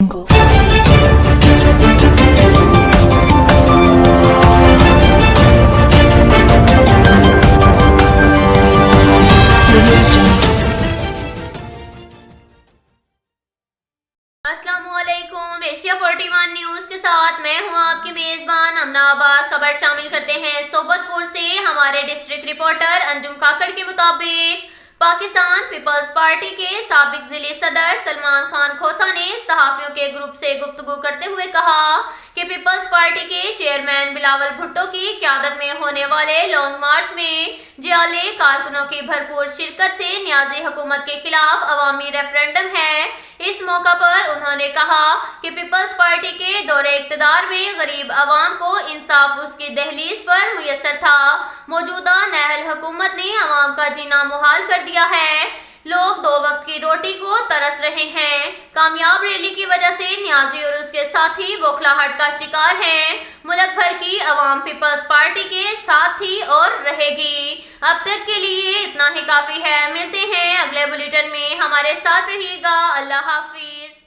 السلام علیکم، Asia 41 news کے ساتھ میں ہوں آپ کی میزبان امنا عباس۔ خبر شامل کرتے ہیں صوبت پور سے۔ ہمارے ڈسٹرکٹ رپورٹر انجم کاکڑ کے مطابق پاکستان پیپلز پارٹی کے سابق ضلعی صدر سلمان خان کھوسا نے صحافیوں کے گروپ سے گفتگو کرتے ہوئے کہا کہ پیپلز پارٹی کے چیئرمین بلاول بھٹو کی قیادت میں ہونے والے لانگ مارچ میں جعلی کارکنوں کی بھرپور شرکت سے نیازی حکومت کے خلاف عوامی ریفرنڈم ہے۔ اس موقع پر انہوں نے کہا کہ پیپلز پارٹی کے دور اقتدار میں غریب عوام کو انصاف اس کی دہلیز پر میسر تھا۔ موجودہ نااہل حکومت نے عوام کا جینا محال کر دیا ہے۔ لوگ دو وقت کی روٹی کو ترس رہے ہیں۔ کامیاب ریلی کی وجہ سے نیازی اور اس کے ساتھی بوکھلاہٹ کا شکار ہیں۔ ملک بھر کی عوام پیپلز پارٹی کے ساتھ تھی اور رہے گی۔ اب تک کے لیے اتنا ہی کافی ہے۔ ملتے ہیں اگلے بلیٹن میں، ہمارے ساتھ رہیے گا۔ اللہ حافظ۔